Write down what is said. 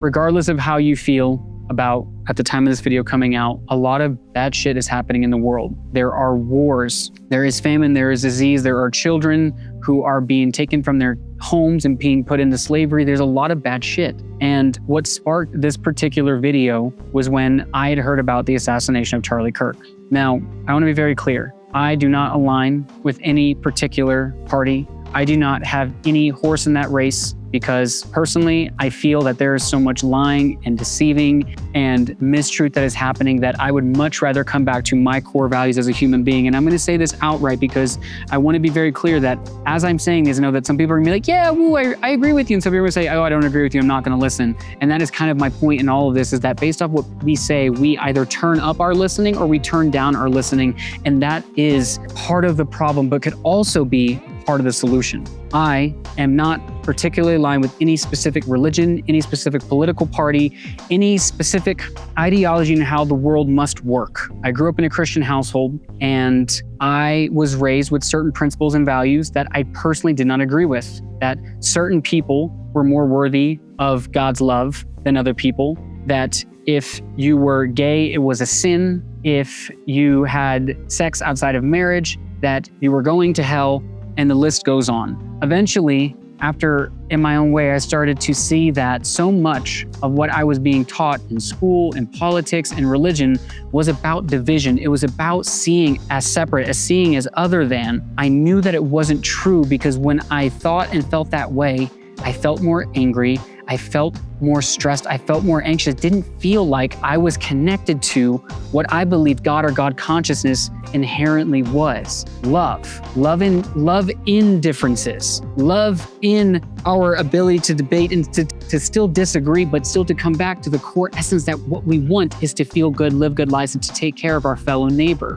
regardless of how you feel about at the time of this video coming out, a lot of bad shit is happening in the world. There are wars, there is famine, there is disease, there are children who are being taken from their homes and being put into slavery. There's a lot of bad shit. And what sparked this particular video was when I had heard about the assassination of Charlie Kirk. Now, I want to be very clear. I do not align with any particular party. I do not have any horse in that race, because personally, I feel that there is so much lying and deceiving and mistruth that is happening that I would much rather come back to my core values as a human being. And I'm going to say this outright because I want to be very clear that as I'm saying this, I know that some people are going to be like, yeah, woo, I agree with you. And some people are going to say, oh, I don't agree with you. I'm not going to listen. And that is kind of my point in all of this, is that based off what we say, we either turn up our listening or we turn down our listening. And that is part of the problem, but could also be part of the solution. I am not particularly aligned with any specific religion, any specific political party, any specific ideology in how the world must work. I grew up in a Christian household, and I was raised with certain principles and values that I personally did not agree with, that certain people were more worthy of God's love than other people, that if you were gay, it was a sin, if you had sex outside of marriage, that you were going to hell, and the list goes on. Eventually, after, in my own way, I started to see that so much of what I was being taught in school, in politics, and religion was about division. It was about seeing as separate, as seeing as other than. I knew that it wasn't true, because when I thought and felt that way, I felt more angry, I felt more stressed, I felt more anxious. It didn't feel like I was connected to what I believed God or God consciousness inherently was. Love in differences, love in our ability to debate and to still disagree, but still to come back to the core essence that what we want is to feel good, live good lives, and to take care of our fellow neighbor.